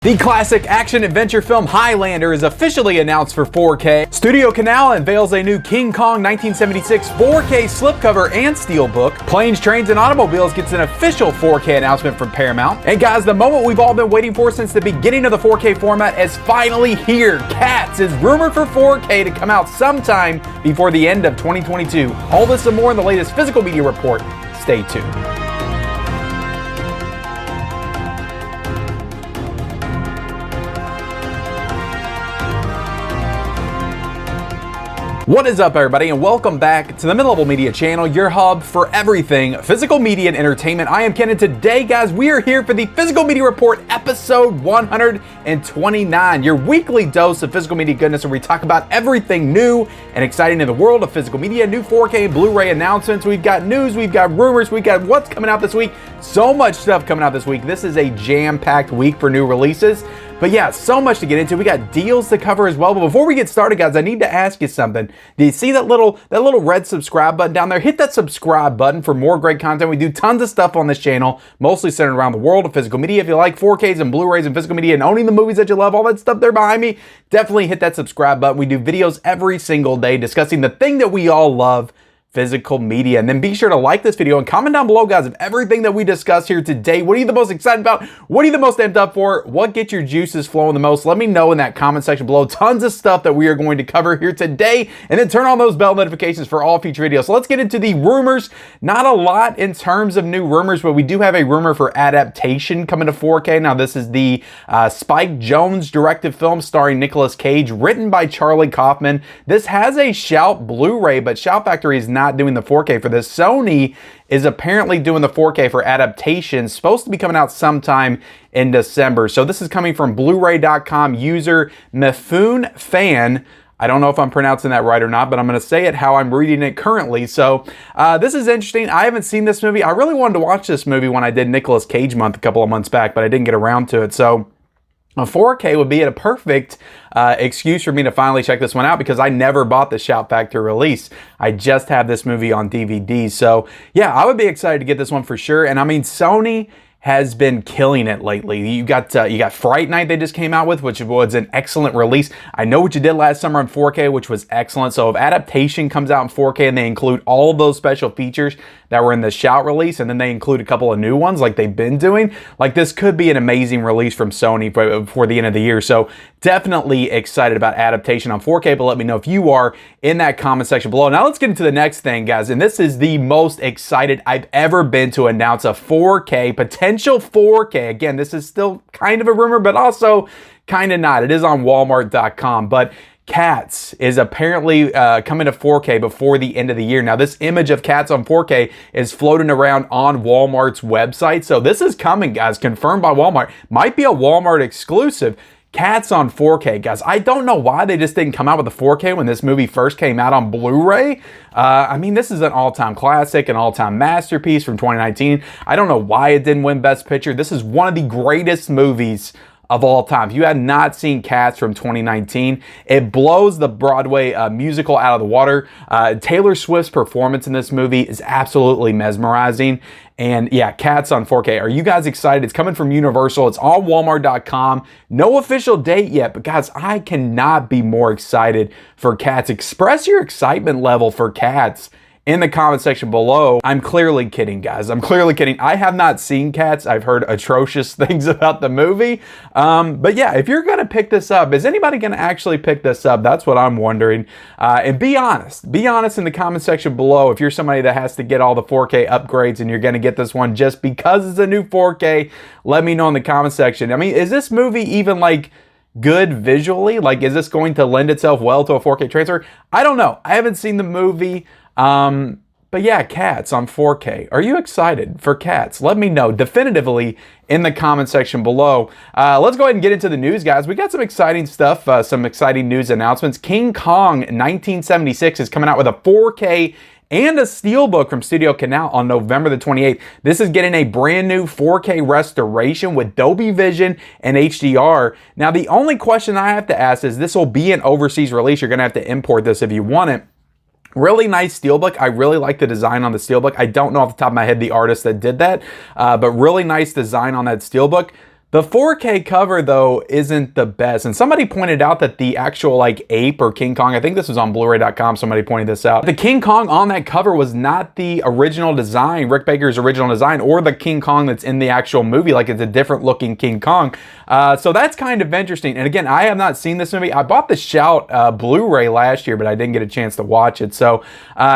The classic action-adventure film Highlander is officially announced for 4K. Studio Canal unveils a new King Kong 1976 4K slipcover and steelbook. Planes, Trains, and Automobiles gets an official 4K announcement from Paramount. And guys, the moment we've all been waiting for since the beginning of the 4K format is finally here. Cats is rumored for 4K to come out sometime before the end of 2022. All this and more in the latest physical media report. Stay tuned. What is up, everybody, and welcome back to the Mid-Level Media channel, your hub for everything physical media and entertainment. I am Ken, and today, guys, we are here for the Physical Media Report, episode 129, your weekly dose of physical media goodness, where we talk about everything new and exciting in the world of physical media, new 4K and Blu-ray announcements. We've got news, we've got rumors, we've got what's coming out this week. So much stuff coming out this week. This is a jam-packed week for new releases. But yeah, so much to get into. We got deals to cover as well. But before we get started, guys, I need to ask you something. Do you see that little red subscribe button down there? Hit that subscribe button for more great content. We do tons of stuff on this channel, mostly centered around the world of physical media. If you like 4Ks and Blu-rays and physical media and owning the movies that you love, all that stuff there behind me, definitely hit that subscribe button. We do videos every single day discussing the thing that we all love, physical media. And then be sure to like this video and comment down below, guys, of everything that we discussed here today. What are you the most excited about? What are you the most amped up for? What gets your juices flowing the most? Let me know in that comment section below. Tons of stuff that we are going to cover here today. And then turn on those bell notifications for all future videos. So let's get into the rumors. Not a lot in terms of new rumors, but we do have a rumor for adaptation coming to 4K. Now, this is the Spike Jonze directed film starring Nicolas Cage, written by Charlie Kaufman. This has a Shout Blu-ray, but Shout Factory is not doing the 4K for this. Sony is apparently doing the 4K for adaptation, supposed to be coming out sometime in December. So this is coming from blu-ray.com user Mifune Fan. I don't know if I'm pronouncing that right or not, but I'm going to say it how I'm reading it currently. So this is interesting. I haven't seen this movie. I really wanted to watch this movie when I did Nicolas Cage month a couple of months back, but I didn't get around to it. So a 4K would be a perfect excuse for me to finally check this one out, because I never bought the Shout Factory release. I just have this movie on DVD. So yeah, I would be excited to get this one for sure. And I mean, Sony has been killing it lately. You got Fright Night they just came out with, which was an excellent release. I Know What You Did Last Summer on 4K, which was excellent. So if adaptation comes out in 4K and they include all of those special features that were in the Shout release, and then they include a couple of new ones like they've been doing, like this could be an amazing release from Sony before the end of the year. So definitely excited about adaptation on 4K, but let me know if you are in that comment section below. Now let's get into the next thing, guys, and this is the most excited I've ever been to announce a 4K, potential 4K. Again, this is still kind of a rumor, but also kind of not. It is on Walmart.com, but Cats is apparently coming to 4K before the end of the year. Now, this image of Cats on 4K is floating around on Walmart's website. So this is coming, guys, confirmed by Walmart. Might be a Walmart exclusive. Cats on 4K, guys. I don't know why they just didn't come out with a 4K when this movie first came out on Blu-ray. I mean, this is an all-time classic, an all-time masterpiece from 2019. I don't know why it didn't win Best Picture. This is one of the greatest movies of all time. If you have not seen Cats from 2019, it blows the Broadway musical out of the water. Taylor Swift's performance in this movie is absolutely mesmerizing. And yeah, Cats on 4K. Are you guys excited? It's coming from Universal. It's on Walmart.com. No official date yet, but guys, I cannot be more excited for Cats. Express your excitement level for Cats in the comment section below. I'm clearly kidding, guys. I'm clearly kidding. I have not seen Cats. I've heard atrocious things about the movie. But yeah, if you're going to pick this up, is anybody going to actually pick this up? That's what I'm wondering. And be honest. Be honest in the comment section below if you're somebody that has to get all the 4K upgrades and you're going to get this one just because it's a new 4K. Let me know in the comment section. I mean, is this movie even like good visually? Like, is this going to lend itself well to a 4K transfer? I don't know. I haven't seen the movie. But yeah, Cats on 4K. Are you excited for Cats? Let me know definitively in the comment section below. Let's go ahead and get into the news, guys. We got some exciting stuff, some exciting news announcements. King Kong 1976 is coming out with a 4K and a steelbook from Studio Canal on November the 28th. This is getting a brand new 4K restoration with Dolby Vision and HDR. Now, the only question I have to ask is, this will be an overseas release. You're going to have to import this if you want it. Really nice steelbook. I really like the design on the steelbook. I don't know off the top of my head the artist that did that, but really nice design on that steelbook. The 4K cover, though, isn't the best. And somebody pointed out that the actual, like, ape or King Kong, I think this was on Blu-ray.com, somebody pointed this out. The King Kong on that cover was not the original design, Rick Baker's original design, or the King Kong that's in the actual movie. Like, it's a different looking King Kong. So that's kind of interesting. And again, I have not seen this movie. I bought the Shout Blu-ray last year, but I didn't get a chance to watch it. So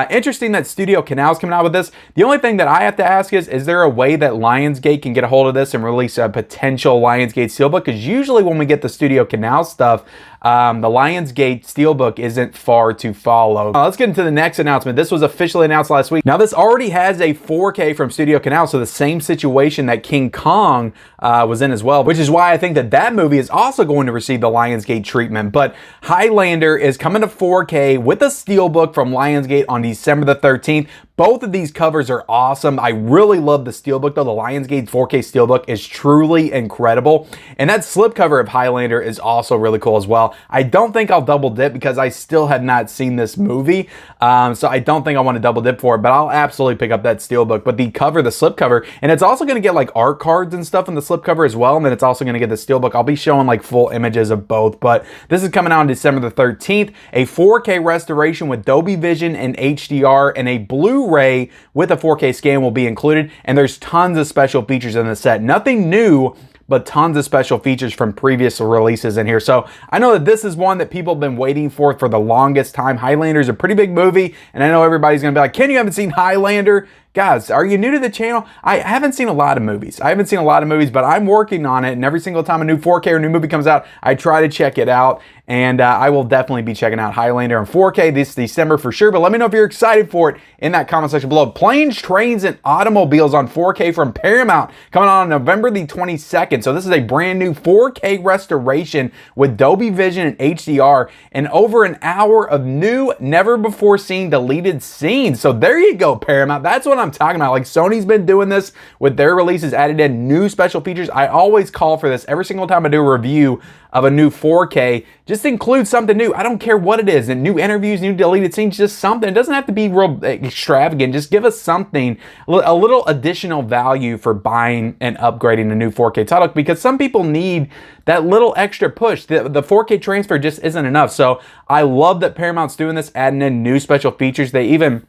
interesting that Studio Canal's coming out with this. The only thing that I have to ask is there a way that Lionsgate can get a hold of this and release a potential Lionsgate Steelbook? Because usually when we get the Studio Canal stuff, the Lionsgate Steelbook isn't far to follow. Let's get into the next announcement. This was officially announced last week. Now, this already has a 4K from Studio Canal, so the same situation that King Kong was in as well, which is why I think that that movie is also going to receive the Lionsgate treatment. But Highlander is coming to 4K with a Steelbook from Lionsgate on December the 13th. Both of these covers are awesome. I really love the Steelbook, though. The Lionsgate 4K Steelbook is truly incredible. And that slipcover of Highlander is also really cool as well. I don't think I'll double dip because I still have not seen this movie. So I don't think I want to double dip for it, but I'll absolutely pick up that Steelbook. But the cover, the slipcover, and it's also going to get like art cards and stuff in the slipcover as well. And then it's also going to get the Steelbook. I'll be showing like full images of both, but this is coming out on December the 13th. A 4K restoration with Dolby Vision and HDR, and a Blu-ray with a 4K scan will be included. And there's tons of special features in the set. Nothing new, but tons of special features from previous releases in here. So I know that this is one that people have been waiting for the longest time. Highlander is a pretty big movie, and I know everybody's gonna be like, Ken, you haven't seen Highlander? Guys, are you new to the channel? I haven't seen a lot of movies. But I'm working on it, and every single time a new 4K or new movie comes out, I try to check it out, and I will definitely be checking out Highlander in 4K this December for sure. But let me know if you're excited for it in that comment section below. Planes, Trains, and Automobiles on 4K from Paramount coming on November the 22nd. So this is a brand new 4K restoration with Dolby Vision and HDR, and over an hour of new, never before seen deleted scenes. So there you go, Paramount. That's what I'm talking about. Like, Sony's been doing this with their releases, added in new special features. I always call for this every single time I do a review of a new 4K. Just include something new. I don't care what it is. And new interviews, new deleted scenes, just something. It doesn't have to be real extravagant. Just give us something, a little additional value for buying and upgrading a new 4K title, because some people need that little extra push. The 4K transfer just isn't enough. So I love that Paramount's doing this, adding in new special features. They even,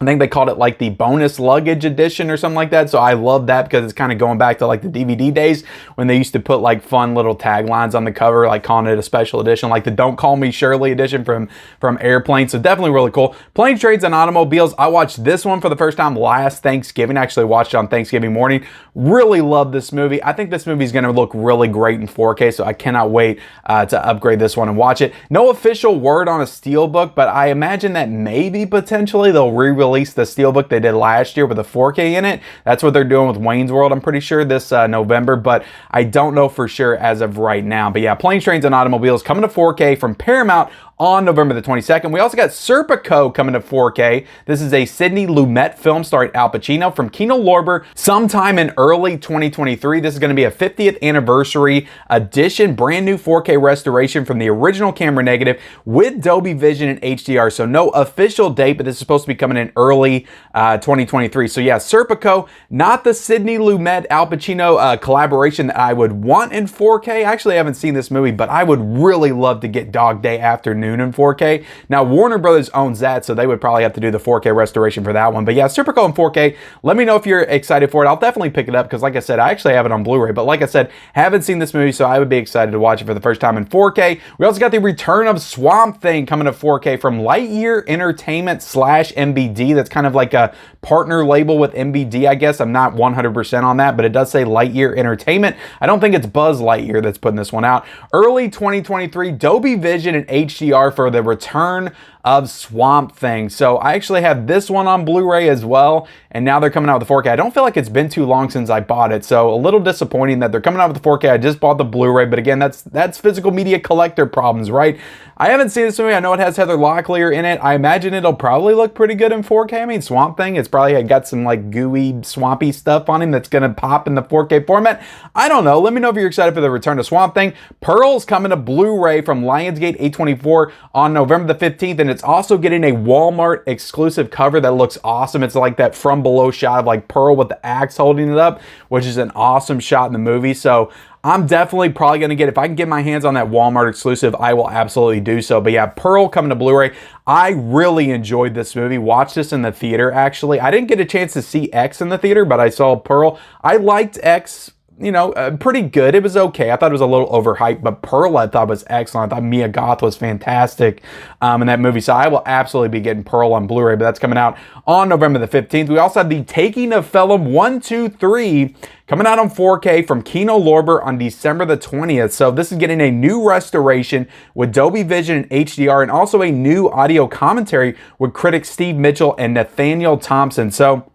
I think they called it like the bonus luggage edition or something like that. So I love that because it's kind of going back to like the DVD days when they used to put like fun little taglines on the cover, like calling it a special edition, like the Don't Call Me Shirley edition from Airplane. So definitely really cool. Planes, Trains, and Automobiles. I watched this one for the first time last Thanksgiving. I actually watched it on Thanksgiving morning. Really love this movie. I think this movie is going to look really great in 4K. So I cannot wait to upgrade this one and watch it. No official word on a Steelbook, but I imagine that maybe potentially they'll re-release the Steelbook they did last year with a 4K in it. That's what they're doing with Wayne's World, I'm pretty sure, this November, but I don't know for sure as of right now. But yeah, Planes, Trains, and Automobiles coming to 4K from Paramount on November the 22nd. We also got Serpico coming to 4K. This is a Sidney Lumet film starring Al Pacino from Kino Lorber sometime in early 2023. This is going to be a 50th anniversary edition, brand new 4K restoration from the original camera negative with Dolby Vision and HDR. So no official date, but this is supposed to be coming in early 2023. So yeah, Serpico, not the Sidney Lumet Al Pacino collaboration that I would want in 4K. I actually haven't seen this movie, but I would really love to get Dog Day Afternoon in 4K. Now, Warner Brothers owns that, so they would probably have to do the 4K restoration for that one. But yeah, Serpico in 4K. Let me know if you're excited for it. I'll definitely pick it up because, like I said, I actually have it on Blu-ray. But like I said, haven't seen this movie, so I would be excited to watch it for the first time in 4K. We also got the return of Swamp Thing coming to 4K from Lightyear Entertainment / MBD. That's kind of like a partner label with MBD, I guess. I'm not 100% on that, but it does say Lightyear Entertainment. I don't think it's Buzz Lightyear that's putting this one out. Early 2023, Dolby Vision and HDR for the return of Swamp Thing. So I actually have this one on Blu-ray as well, and now they're coming out with the 4K. I don't feel like it's been too long since I bought it, so a little disappointing that they're coming out with the 4K. I just bought the Blu-ray, but again, that's physical media collector problems, right? I haven't seen this movie. I know it has Heather Locklear in it. I imagine it'll probably look pretty good in 4K. I mean, Swamp Thing, it's probably got some like gooey, swampy stuff on him that's gonna pop in the 4K format. I don't know. Let me know if you're excited for the return of Swamp Thing. Pearl's coming to Blu-ray from Lionsgate A24 on November the 15th, and It's also getting a Walmart exclusive cover that looks awesome. It's like that from below shot of like Pearl with the axe holding it up, which is an awesome shot in the movie. So I'm definitely probably going to get, if I can get my hands on that Walmart exclusive, I will absolutely do so. But yeah, Pearl coming to Blu-ray. I really enjoyed this movie. Watched this in the theater, actually. I didn't get a chance to see X in the theater, but I saw Pearl. I liked X, you know, pretty good. It was okay. I thought it was a little overhyped, but Pearl I thought was excellent. I thought Mia Goth was fantastic in that movie. So I will absolutely be getting Pearl on Blu-ray, but that's coming out on November the 15th. We also have The Taking of Pelham 1, 2, 3 coming out on 4K from Kino Lorber on December the 20th. So this is getting a new restoration with Dolby Vision and HDR, and also a new audio commentary with critic Steve Mitchell and Nathaniel Thompson. So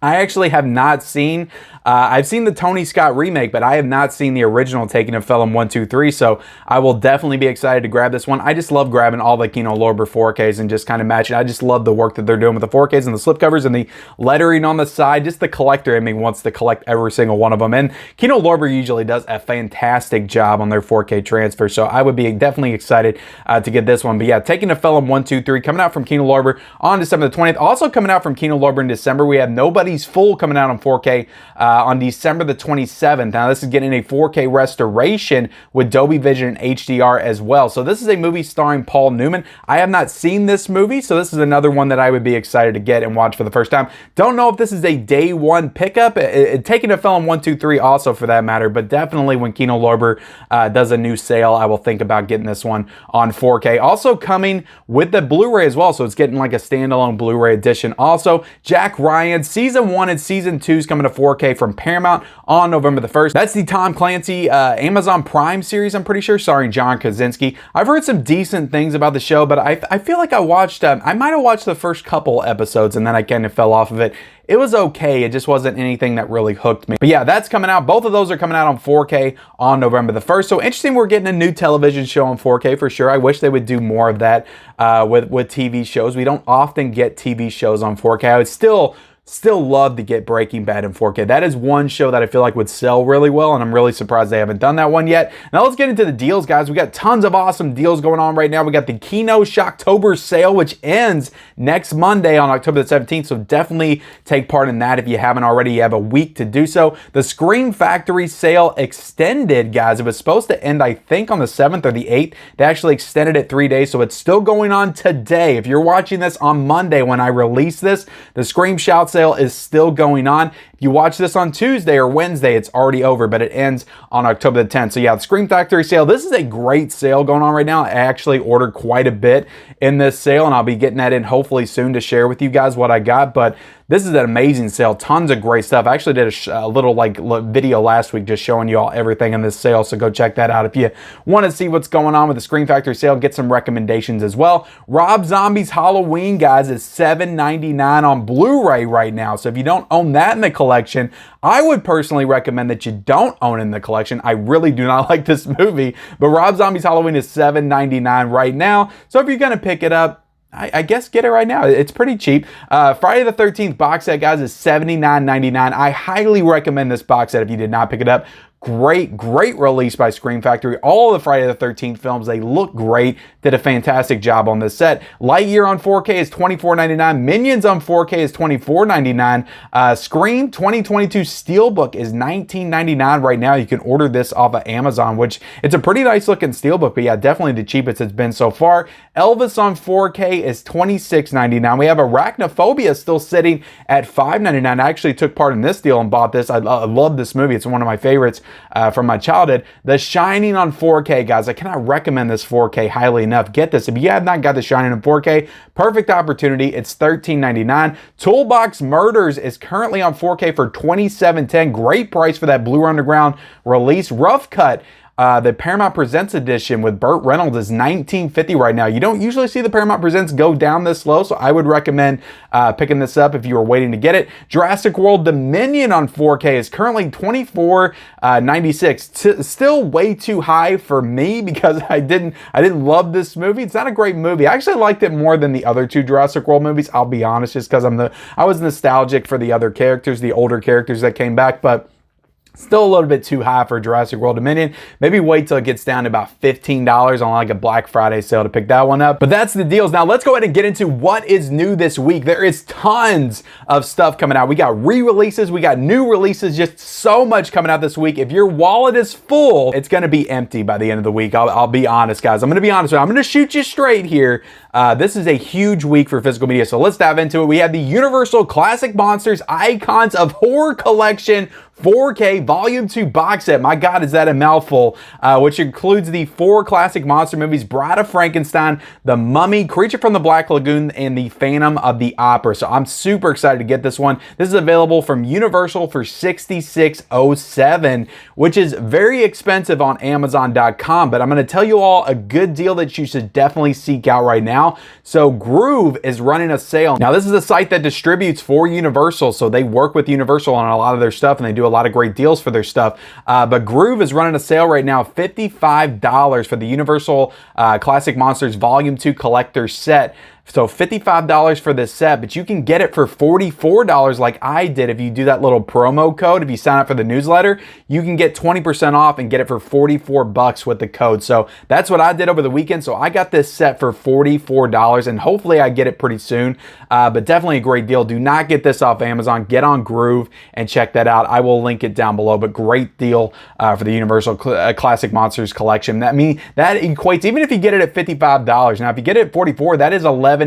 I actually have not seen, I've seen the Tony Scott remake, but I have not seen the original Taking of Pelham 1, 2, 3, so I will definitely be excited to grab this one. I just love grabbing all the Kino Lorber 4Ks and just kind of matching. I just love the work that they're doing with the 4Ks and the slipcovers and the lettering on the side. Just the collector in me wants to collect every single one of them, and Kino Lorber usually does a fantastic job on their 4K transfer, so I would be definitely excited to get this one. But yeah, Taking of Pelham 1, 2, 3 coming out from Kino Lorber on December the 20th. Also coming out from Kino Lorber in December, we have Nobody's Fool coming out on 4K on December the 27th. Now this is getting a 4K restoration with Dolby Vision and HDR as well. So this is a movie starring Paul Newman. I have not seen this movie, so this is another one that I would be excited to get and watch for the first time. Don't know if this is a day one pickup. Taking a Pelham 1, 2, 3 also for that matter, but definitely when Kino Lorber does a new sale, I will think about getting this one on 4K. Also coming with the Blu-ray as well, so it's getting like a standalone Blu-ray edition. Also, Jack Ryan Season 1 and Season 2 is coming to 4K from Paramount on November the 1st. That's the Tom Clancy Amazon Prime series, I'm pretty sure, starring John Krasinski. I've heard some decent things about the show, but I feel like I watched, I might have watched the first couple episodes and then I kind of fell off of it. It was okay. It just wasn't anything that really hooked me. But yeah, that's coming out. Both of those are coming out on 4K on November the 1st. So interesting, we're getting a new television show on 4K for sure. I wish they would do more of that with TV shows. We don't often get TV shows on 4K. I would still love to get Breaking Bad in 4K. That is one show that I feel like would sell really well, and I'm really surprised they haven't done that one yet. Now let's get into the deals, guys. We got tons of awesome deals going on right now. We got the Kino Shocktober sale, which ends next Monday on October the 17th, so definitely take part in that if you haven't already. You have a week to do so. The Scream Factory sale extended, guys. It was supposed to end, I think, on the 7th or the 8th. They actually extended it 3 days, so it's still going on today. If you're watching this on Monday when I release this, the Scream Shout sale is still going on. If you watch this on Tuesday or Wednesday, it's already over, but it ends on October the 10th. So yeah, the Scream Factory sale, this is a great sale going on right now. I actually ordered quite a bit in this sale, and I'll be getting that in hopefully soon to share with you guys what I got, but this is an amazing sale. Tons of great stuff. I actually did a little video last week just showing you all everything in this sale, so go check that out if you want to see what's going on with the Scream Factory sale. Get some recommendations as well. Rob Zombie's Halloween, guys, is $7.99 on Blu-ray right now, so if you don't own that in the collection, I would personally recommend that you don't own it in the collection. I really do not like this movie, but Rob Zombie's Halloween is $7.99 right now, so if you're going to pick it up, I guess get it right now. It's pretty cheap. Friday the 13th box set, guys, is $79.99. I highly recommend this box set if you did not pick it up. Great release by Scream Factory. All of the Friday the 13th films, they look great. Did a fantastic job on this set. Lightyear on 4K is $24.99. Minions on 4K is $24.99. Scream 2022 Steelbook is $19.99 right now. You can order this off of Amazon, which it's a pretty nice looking Steelbook, but yeah, definitely the cheapest it's been so far. Elvis on 4K is $26.99. We have Arachnophobia still sitting at $5.99. I actually took part in this deal and bought this. I love this movie. It's one of my favorites from my childhood. The Shining on 4K, guys. I cannot recommend this 4K highly enough. Get this. If you have not got The Shining in 4K, perfect opportunity. It's $13.99. Toolbox Murders is currently on 4K for $27.10. Great price for that Blue Underground release. Rough Cut, the Paramount Presents edition with Burt Reynolds is $19.50 right now. You don't usually see the Paramount Presents go down this low, so I would recommend picking this up if you were waiting to get it. Jurassic World Dominion on 4K is currently $24.96. Still way too high for me because I didn't love this movie. It's not a great movie. I actually liked it more than the other two Jurassic World movies. I'll be honest, just because I was nostalgic for the other characters, the older characters that came back, but Still a little bit too high for Jurassic World Dominion. Maybe wait till it gets down to about $15 on like a Black Friday sale to pick that one up. But that's the deals. Now let's go ahead and get into what is new this week. There is tons of stuff coming out. We got re-releases, we got new releases, just so much coming out this week. If your wallet is full, it's gonna be empty by the end of the week. I'll be honest, guys. I'm gonna be honest with you. I'm gonna shoot you straight here. This is a huge week for physical media, so let's dive into it. We have the Universal Classic Monsters Icons of Horror Collection 4K Volume 2 box set. My God, is that a mouthful, which includes the 4 classic monster movies, Bride of Frankenstein, The Mummy, Creature from the Black Lagoon, and The Phantom of the Opera. So I'm super excited to get this one. This is available from Universal for $66.07, which is very expensive on Amazon.com, but I'm going to tell you all a good deal that you should definitely seek out right now. So Groove is running a sale. Now, this is a site that distributes for Universal, so they work with Universal on a lot of their stuff, and they do a lot of great deals for their stuff. But Groove is running a sale right now, $55 for the Universal Classic Monsters Volume 2 Collector Set. So $55 for this set, but you can get it for $44 like I did if you do that little promo code. If you sign up for the newsletter, you can get 20% off and get it for 44 bucks with the code. So that's what I did over the weekend. So I got this set for $44 and hopefully I get it pretty soon, but definitely a great deal. Do not get this off Amazon. Get on Groove and check that out. I will link it down below, but great deal for the Universal Classic Monsters collection. That equates, even if you get it at $55. Now, if you get it at $44, that is $11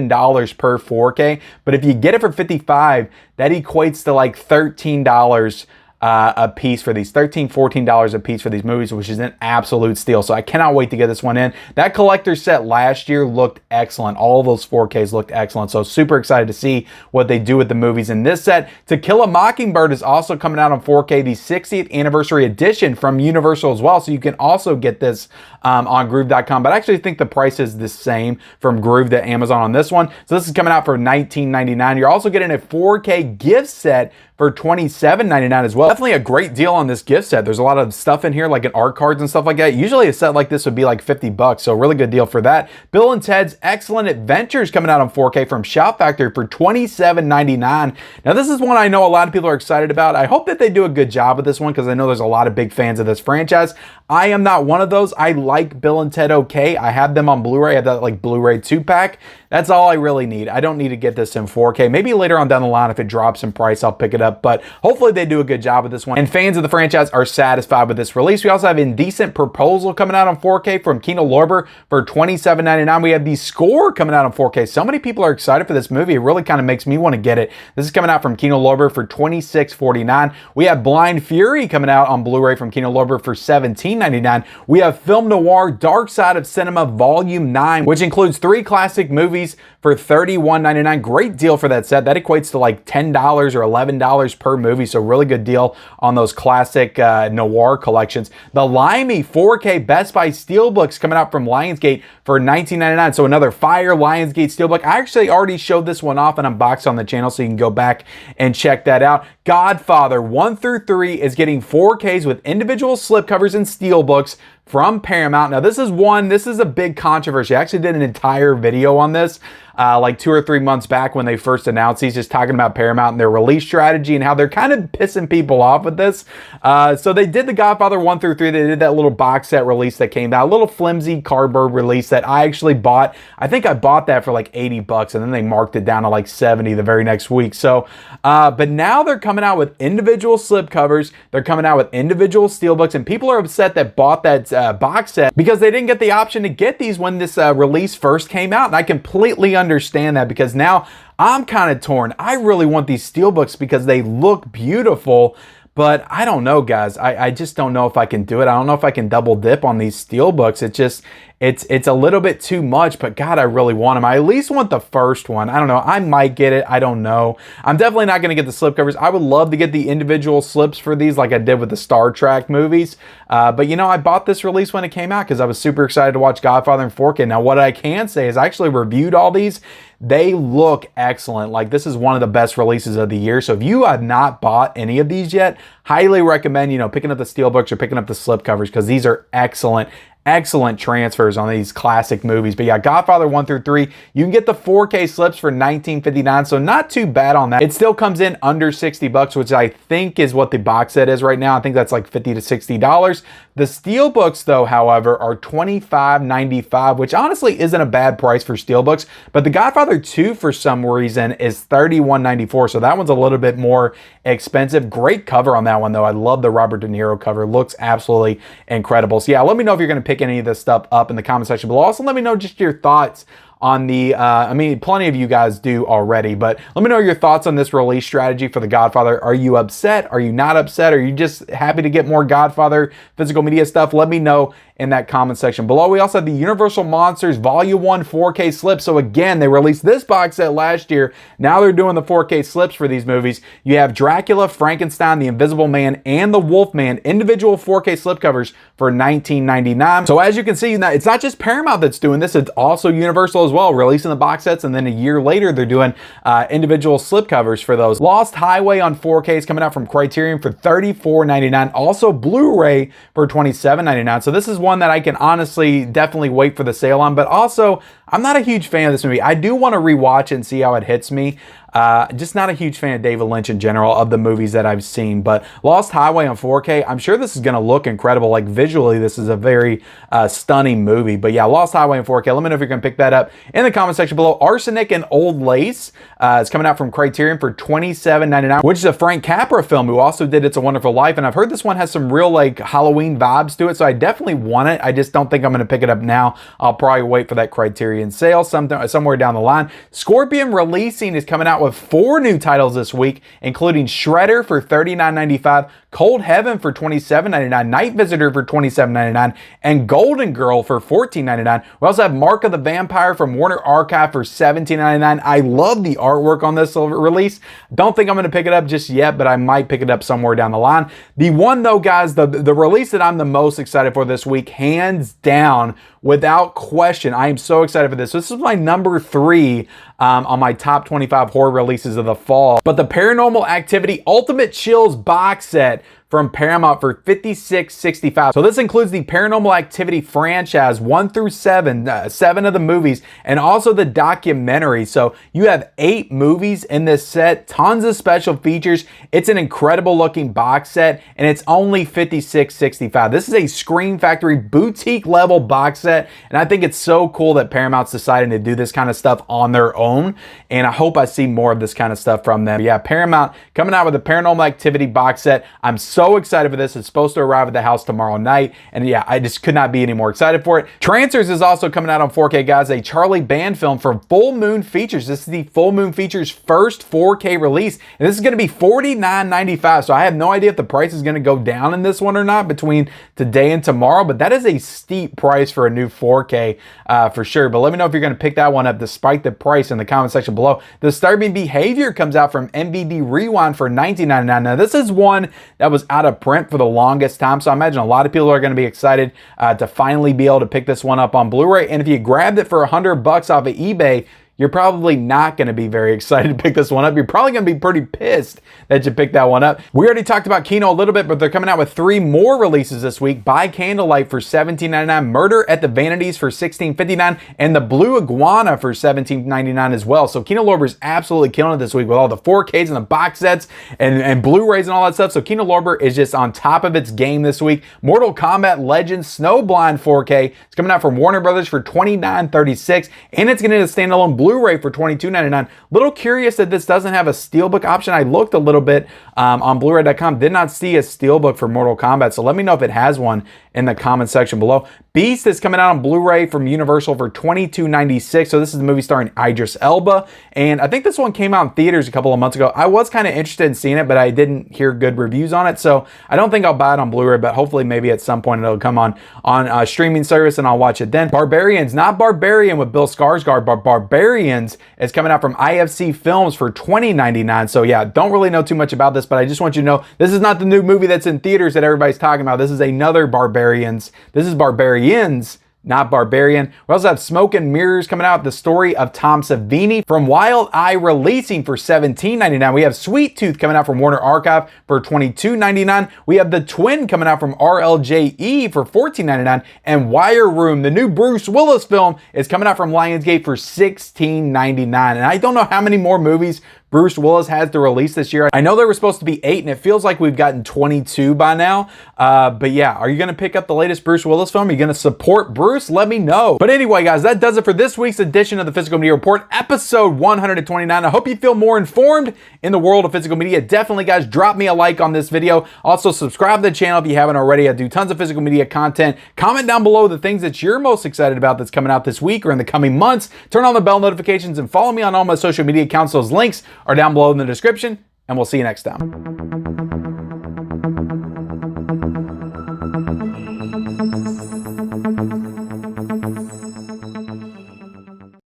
per 4K, but if you get it for $55, that equates to like $13 a piece for these, $14 a piece for these movies, which is an absolute steal. So I cannot wait to get this one in. That collector set last year looked excellent. All of those 4Ks looked excellent. So super excited to see what they do with the movies in this set. To Kill a Mockingbird is also coming out on 4K, the 60th anniversary edition from Universal as well. So you can also get this on Groove.com, but I actually think the price is the same from Groove to Amazon on this one. So this is coming out for $19.99. You're also getting a 4K gift set for $27.99 as well. Definitely a great deal on this gift set. There's a lot of stuff in here, like an art cards and stuff like that. Usually a set like this would be like 50 bucks, so really good deal for that. Bill and Ted's Excellent Adventures coming out on 4K from Shout Factory for $27.99. Now this is one I know a lot of people are excited about. I hope that they do a good job with this one because I know there's a lot of big fans of this franchise. I am not one of those. I like Bill and Ted okay. I have them on Blu-ray. I have that like Blu-ray 2-pack. That's all I really need. I don't need to get this in 4K. Maybe later on down the line, if it drops in price, I'll pick it up. But hopefully they do a good job with this one. And fans of the franchise are satisfied with this release. We also have Indecent Proposal coming out on 4K from Kino Lorber for $27.99. We have The Score coming out on 4K. So many people are excited for this movie. It really kind of makes me want to get it. This is coming out from Kino Lorber for $26.49. We have Blind Fury coming out on Blu-ray from Kino Lorber for $17.99. We have Film Noir Dark Side of Cinema Volume 9, which includes 3 classic movies for $31.99. Great deal for that set. That equates to like $10 or $11 per movie, so really good deal on those classic noir collections. The Limey 4K Best Buy Steelbooks coming out from Lionsgate for $19.99. So another Fire Lionsgate Steelbook. I actually already showed this one off and unboxed on the channel, so you can go back and check that out. Godfather 1 through 3 is getting 4Ks with individual slipcovers and steelbooks from Paramount. Now this is a big controversy. I actually did an entire video on this like 2 or 3 months back when they first announced these, just talking about Paramount and their release strategy and how they're kind of pissing people off with this. So they did the Godfather 1 through 3. They did that little box set release that came out, a little flimsy cardboard release that I actually bought. I think I bought that for like 80 bucks and then they marked it down to like 70 the very next week. So, but now they're coming out with individual slipcovers. They're coming out with individual steelbooks, and people are upset that bought that box set because they didn't get the option to get these when this release first came out. And I completely understand that, because now I'm kind of torn. I really want these steelbooks because they look beautiful, but I don't know, guys. I just don't know if I can do it. I don't know if I can double dip on these steelbooks. It's a little bit too much, but God, I really want them. I at least want the first one. I don't know. I might get it. I don't know. I'm definitely not going to get the slipcovers. I would love to get the individual slips for these like I did with the Star Trek movies. But you know, I bought this release when it came out because I was super excited to watch Godfather in 4K. Now, what I can say is I actually reviewed all these. They look excellent. Like, this is one of the best releases of the year. So if you have not bought any of these yet, highly recommend, picking up the steelbooks or picking up the slipcovers, because these are excellent, excellent transfers on these classic movies. But yeah, Godfather 1 through 3, you can get the 4K slips for $19.59, so not too bad on that. It still comes in under 60 bucks, which I think is what the box set is right now. I think that's like $50 to $60. The steelbooks, though, however, are $25.95, which honestly isn't a bad price for steelbooks. But the Godfather 2, for some reason, is $31.94, so that one's a little bit more expensive. Great cover on that one, though. I love the Robert De Niro cover. Looks absolutely incredible. So yeah, let me know if you're going to pick any of this stuff up in the comment section below. Also, let me know just your thoughts on the, I mean, plenty of you guys do already, but let me know your thoughts on this release strategy for The Godfather. Are you upset? Are you not upset? Are you just happy to get more Godfather physical media stuff? Let me know in that comment section below. We also have the Universal Monsters Volume 1 4K slips. So again, they released this box set last year. Now they're doing the 4K slips for these movies. You have Dracula, Frankenstein, The Invisible Man, and The Wolfman, individual 4K slipcovers for $19.99. So as you can see, it's not just Paramount that's doing this, it's also Universal as well, releasing the box sets, and then a year later they're doing individual slipcovers for those. Lost Highway on 4K is coming out from Criterion for $34.99. Also Blu-ray for $27.99. So this is one that I can honestly definitely wait for the sale on, but also I'm not a huge fan of this movie. I do want to rewatch it and see how it hits me. Just not a huge fan of David Lynch in general, of the movies that I've seen, but Lost Highway on 4K, I'm sure this is going to look incredible. Like visually, this is a very stunning movie. But yeah, Lost Highway on 4K. Let me know if you're going to pick that up in the comment section below. Arsenic and Old Lace is coming out from Criterion for $27.99, which is a Frank Capra film who also did It's a Wonderful Life. And I've heard this one has some real like Halloween vibes to it, so I definitely want it. I just don't think I'm going to pick it up now. I'll probably wait for that Criterion sale somewhere down the line. Scorpion Releasing is coming out with 4 new titles this week, including Shredder for $39.95, Cold Heaven for $27.99, Night Visitor for $27.99, and Golden Girl for $14.99. We also have Mark of the Vampire from Warner Archive for $17.99. I love the artwork on this release. Don't think I'm going to pick it up just yet, but I might pick it up somewhere down the line. The one though, guys, the release that I'm the most excited for this week, hands down, without question, I am so excited for this. This is my number 3 on my top 25 horror releases of the fall. But the Paranormal Activity Ultimate Chills box set from Paramount for $56.65. So this includes the Paranormal Activity franchise 1 through 7, 7 of the movies, and also the documentary. So you have 8 movies in this set, tons of special features. It's an incredible looking box set, and it's only $56.65. This is a Scream Factory boutique level box set, and I think it's so cool that Paramount's deciding to do this kind of stuff on their own, and I hope I see more of this kind of stuff from them. But yeah, Paramount coming out with a Paranormal Activity box set. I'm so excited for this. It's supposed to arrive at the house tomorrow night, and yeah, I just could not be any more excited for it. Trancers is also coming out on 4K, guys, a Charlie Band film from Full Moon Features. This is the Full Moon Features first 4K release, and this is going to be $49.95. So I have no idea if the price is going to go down in this one or not between today and tomorrow, but that is a steep price for a new 4K for sure. But let me know if you're going to pick that one up despite the price in the comment section below. Disturbing Behavior comes out from MVD Rewind for $19.99. Now this is one that was out of print for the longest time, so I imagine a lot of people are going to be excited to finally be able to pick this one up on Blu-ray. And if you grabbed it for $100 off of eBay, you're probably not going to be very excited to pick this one up. You're probably going to be pretty pissed that you picked that one up. We already talked about Kino a little bit, but they're coming out with 3 more releases this week. By Candlelight for $17.99, Murder at the Vanities for $16.59, and The Blue Iguana for $17.99 as well. So Kino Lorber's absolutely killing it this week with all the 4Ks and the box sets and Blu-rays and all that stuff. So Kino Lorber is just on top of its game this week. Mortal Kombat Legends Snowblind 4K is coming out from Warner Brothers for $29.36, and it's going to get a standalone Blu-ray for $22.99. Little curious that this doesn't have a steelbook option. I looked a little bit on Blu-ray.com, did not see a steelbook for Mortal Kombat, so let me know if it has one in the comment section below. Beast is coming out on Blu-ray from Universal for $22.96. So this is the movie starring Idris Elba, and I think this one came out in theaters a couple of months ago. I was kind of interested in seeing it, but I didn't hear good reviews on it, so I don't think I'll buy it on Blu-ray, but hopefully maybe at some point it'll come on a streaming service and I'll watch it then. Barbarians, not Barbarian with Bill Skarsgård, but Barbarians is coming out from IFC Films for $20.99. So yeah, don't really know too much about this, but I just want you to know this is not the new movie that's in theaters that everybody's talking about. This is another Barbarians. This is Barbarians Not Barbarian. We also have Smoke and Mirrors coming out, the story of Tom Savini from Wild Eye, releasing for $17.99. We have Sweet Tooth coming out from Warner Archive for $22.99. We have The Twin coming out from RLJE for $14.99. And Wire Room, the new Bruce Willis film, is coming out from Lionsgate for $16.99. And I don't know how many more movies Bruce Willis has to release this year. I know there were supposed to be 8, and it feels like we've gotten 22 by now. But yeah, are you going to pick up the latest Bruce Willis film? Are you going to support Bruce? Let me know. But anyway, guys, that does it for this week's edition of the Physical Media Report, episode 129. I hope you feel more informed in the world of physical media. Definitely, guys, drop me a like on this video. Also, subscribe to the channel if you haven't already. I do tons of physical media content. Comment down below the things that you're most excited about that's coming out this week or in the coming months. Turn on the bell notifications and follow me on all my social media accounts. Those links are down below in the description, and we'll see you next time.